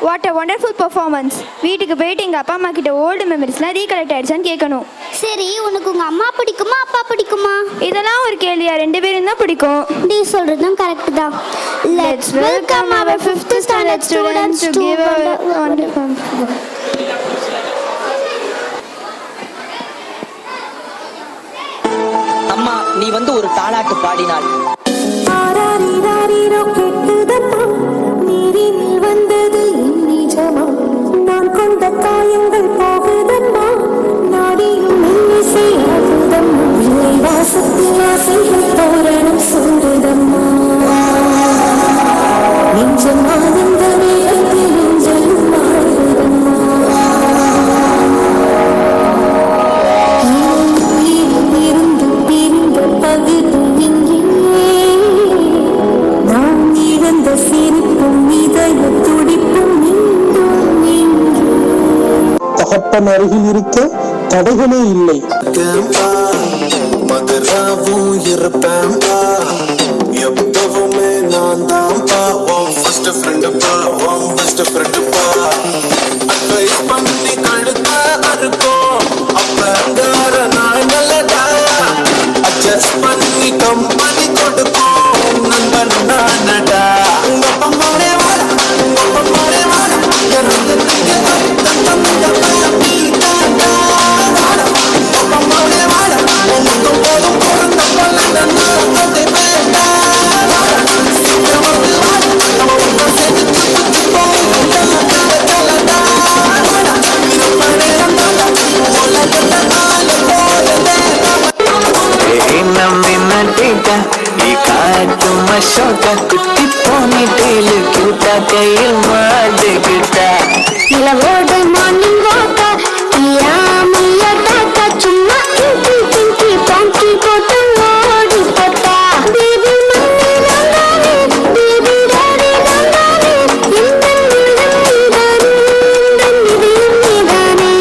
What a wonderful performance. வீட்டுக்கு போயிட்டு எங்கள் அப்பா அம்மா கிட்ட ஓல்டு மெமரிஸ்லாம் ரீகலெக்ட் ஆயிடுச்சான்னு கேட்கணும். சரி, உனக்கு உங்கள் அம்மா பிடிக்குமா அப்பா பிடிக்குமா? இதெல்லாம் ஒரு கேள்வியா? 2 பேரும் தான் பிடிக்கும். நீ சொல்கிறதும் கரெக்ட் தான். Let's welcome our 5th standard students to give a wonderful. அம்மா, நீ வந்து ஒரு தாலாட்டு பாடினாள். தகப்பன் அருகில் இருக்க தடைகளே இல்லை. மகராவும் இருப்பேன்பா, எப்பவுமே நான் தான்பா, உன் ஃபர்ஸ்ட் ஃப்ரெண்டுப்பா, உன் பெஸ்ட் ஃப்ரெண்டுப்பா. அட்வைஸ் பண்ணி கழுத்த அறுக்கும் அப்பங்கார நான் நல்லடா, அட்ஜஸ்ட் பண்ணி கம்பெனி கொடுக்கும் நண்பன் நானடா. உங்க அப்பம்மானே வாட, உங்க அப்பம்மானே வாட, இறந்து குட்டி போனி டெய்லு கிட்ட கையில் மாட்டுக்கிட்ட நிலவோடு மார்னிங் வாக்கா இல்லாமையா டாக்கா சும்மா இங்கி பிங்கி பாங்கி போட்டு ஓடி போட்டா. பேபி மம்மி நானே, பேபி டாடி நானே, இந்த நீதானே, இந்த நீதானே.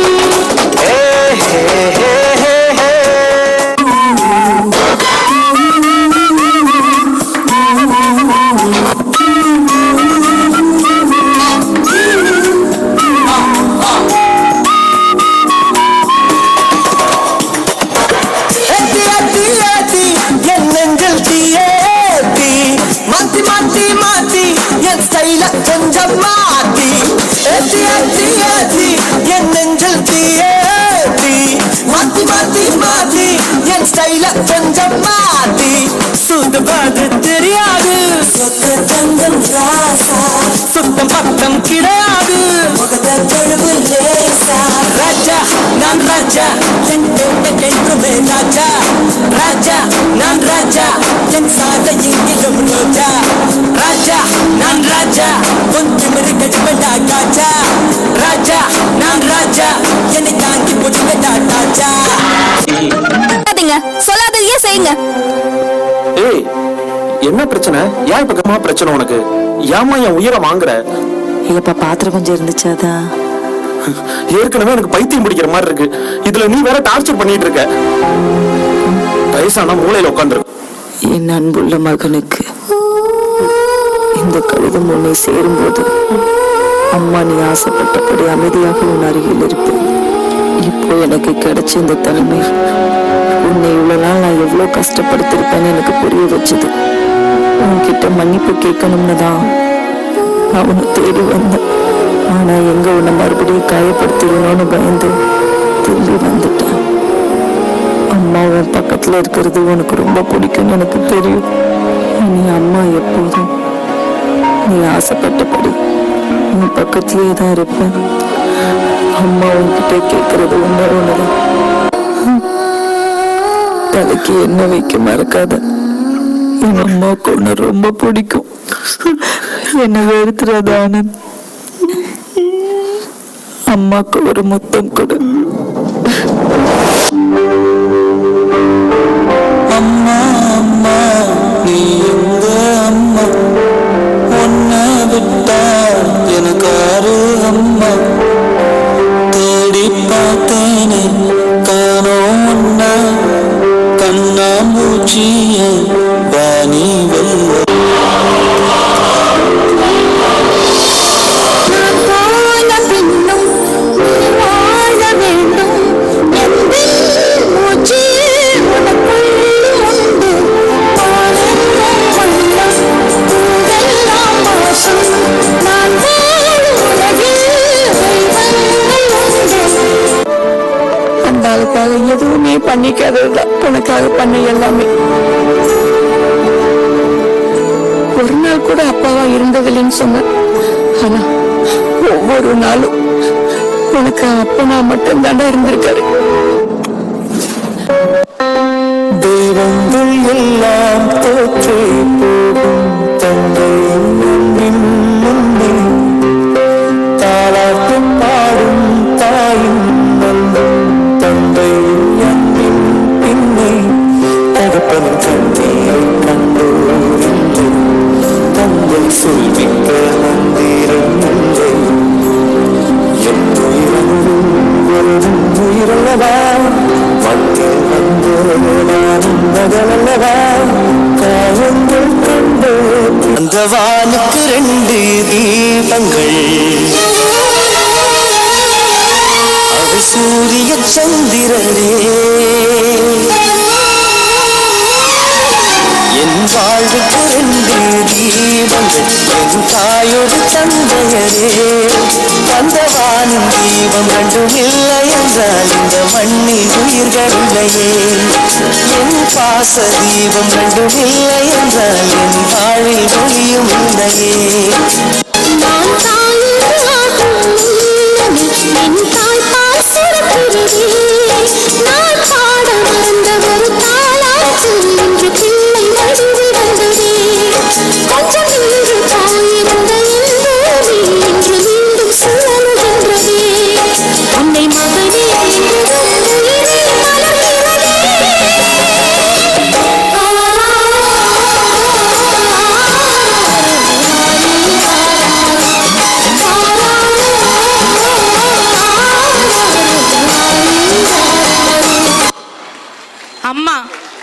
கொஞ்சம் மாத்தி ஏத்தி ஏத்தி ஏத்தி என் நெஞ்சில் தீயேத்தி, மாத்தி மாத்தி மாத்தி என் ஸ்டைல கொஞ்சம் மாத்தி. சுத்தபாது தெரியாது சொத்த தங்கம் ராசா, சுத்தம் பக்கம் கிடையாது முகத தொழுவு லேசா. ராஜா நான் ராஜா, என் என்றுமே ராஜா. ராஜா நான் ராஜா, என் சாத எங்கிலும் ரோஜா. ராஜா நான் ராஜா, கொஞ்சம் இருக்கட்டுமெண்டா காஜா. ராஜா நான் ராஜா, என்னை தாங்கி முடிங்கடா ராஜா. சொல்லாததையே செய்யுங்க. ஏய், என்ன பிரச்சனை? ஏன் இப்ப கம்மா பிரச்சனை உனக்கு? ஏமா என் உயிரை வாங்குற? இப்ப பாத்திரம் கொஞ்சம் இருந்துச்சாதான். ஏற்கனவே எனக்கு பைத்தியம் பிடிக்கிற மாதிரி இருக்கு, இதுல நீ வேற டார்ச்சர் பண்ணிட்டு இருக்க. வயசான மூளையில உட்காந்துருக்கு. என் அன்புள்ள மகனுக்கு இந்த கடிதம் உன்னை சேரும்போது அம்மா நீ ஆசைப்பட்டபடி அமைதியாக உன் அருகில் இருப்பேன். இப்போ எனக்கு கிடைச்ச இந்த தலைமை உன்னை இவ்வளவு நாள் நான் எவ்வளவு கஷ்டப்படுத்திருப்பேன்னு எனக்கு புரிய வச்சது. உன்கிட்ட மன்னிப்பு கேட்கணும்னு தான் நான் உன்னை தேடி வந்தேன். ஆனா எங்க உன்னை மறுபடியும் காயப்படுத்திடணும்னு பயந்து திரும்பி வந்துட்டேன். அம்மா உன் பக்கத்துல இருக்கிறது உனக்கு ரொம்ப பிடிக்கும்னு எனக்கு தெரியும். நீ அம்மா எப்போதும் நீ ஆசைப்பட்டபடி உன் பக்கத்திலே தான் இருப்பேன். அம்மா உன்கிட்ட கேட்கறது ஒண்ணுதான், தலைக்கு என்ன வைக்க மறக்காத. என் அம்மாவுக்கு ஒண்ணு ரொம்ப பிடிக்கும், என்ன வெறுத்துறாத ஆனந்த். அம்மாக்கு ஒரு முத்தம் கொடு. அம்மா அம்மா நீ எங்க அம்மா, உன்னை விட்டா எனக்கு ஆறு அம்மா. தேடி பார்த்தேனே காணோம் உன்னை, கண்ணாமூச்சிய வாணி வெல்ல. எனக்காக எதுவுமே பண்ணிக்காததுதான் உனக்காக பண்ண எல்லாமே. ஒரு நாள் கூட அப்பாவா இருந்ததில்லைன்னு சொன்ன. ஆனா ஒவ்வொரு நாளும் உனக்கு அப்பனா மட்டும் தாண்டா இருந்திருக்காரு. தெய்வங்கள் எல்லாம் தோற்றே போகும் தந்தை முன்னே தாளாட்டு பாடும் தாயின் நம்பும் தந்தை அன்பின் பின்னே தகப்பன் தந்தையை கண்டோரில்லை தந்தை சொல்விக்க மந்திரம் இல்லை என் உயிரல்லவா மத்தியில் வந்து நானும் மகளல்லவா காயங்கள் கண்டு அந்த வானுக்கு 2 தீபங்கள் அவை சூரிய சந்திரனே என் வாழ்வுக்கு 2 தீபங்கள் என் தாயோடு தந்தையரே அந்த வானின் தீபம் 2 இல்லை என்றால் இந்த மண்ணில் உயிர்கள் இல்லையே என் பாச தீபம் 2 இல்லை என்றால் என் வாழ்வில் ஒளியும் இல்லையே நான் என் தாய்ப்பால் சுரக்கிறதே நான் பாட மறந்த ஒரு தாளாட்டு இன்று பிள்ளை வடிவு வந்ததே கொஞ்சம் இன்று போயிருந்த என் பூமி இன்று மீண்டும் சுழலுகின்றதே உன்னை மகனே என்றதும் உயிரே அம்மா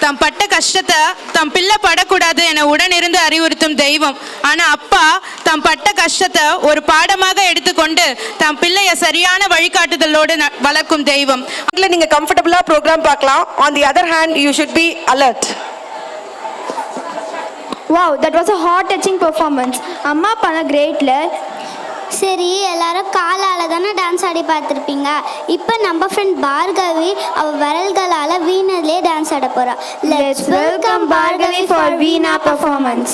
தம் பட்ட கஷ்டத்தை தம் பிள்ளை படக்கூடாது என உடனிருந்து அறிவுறுத்தும் தெய்வம். ஆனா அப்பா தம் பட்ட கஷ்டத்தை ஒரு பாடமாக எடுத்துக்கொண்டு தம் பிள்ளைய சரியான வழிகாட்டுதலோடு வளர்க்கும் தெய்வம். நீங்க கம்ஃபர்டபுளா ப்ரோக்ராம் பார்க்கலாம். On the other hand you should be alert. Wow, that was a heart touching performance. அம்மா பண்ண கிரேட்ல. சரி, எல்லாரும் காலால் தானே டான்ஸ் ஆடி பார்த்துருப்பீங்க. இப்போ நம்ம ஃப்ரெண்ட் பார்கவி அவள் விரல்களால் வீணர்லேயே டான்ஸ் ஆட போகிறா. Let's welcome Bhargavi for Veena performance.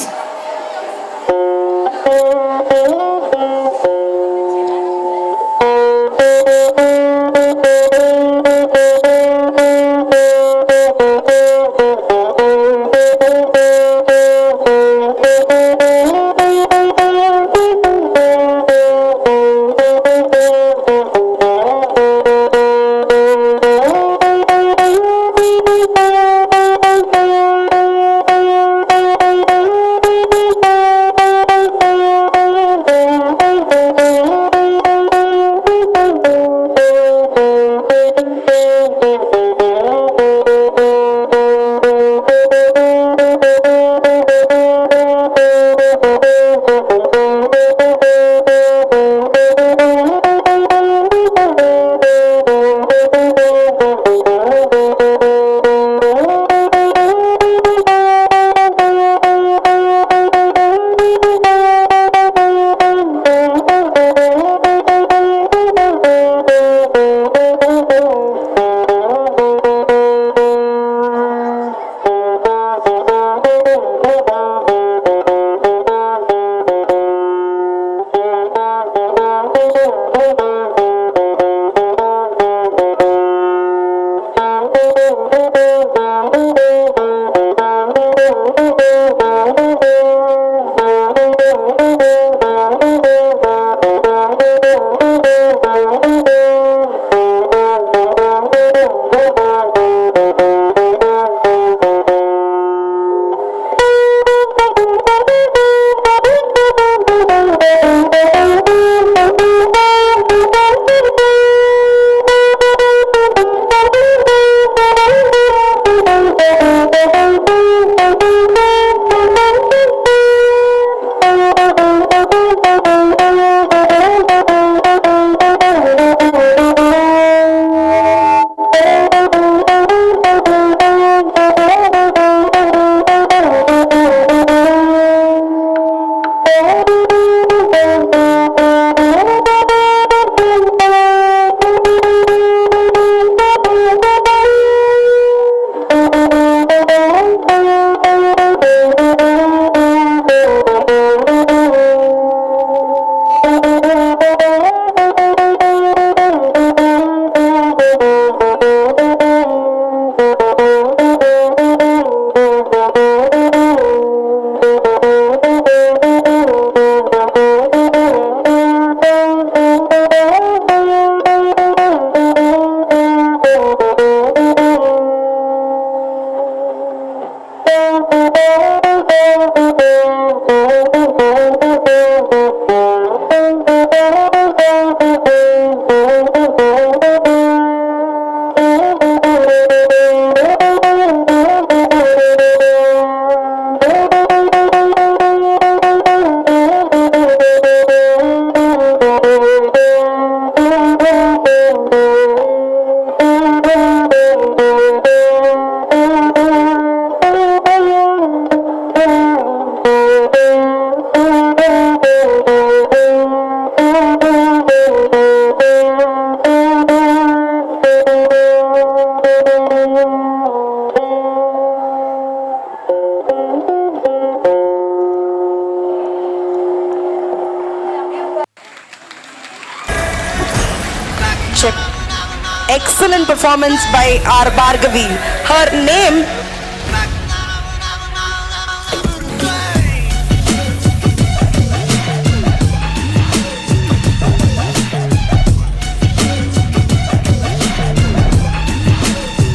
Excellent performance by our Bhargavi. Her name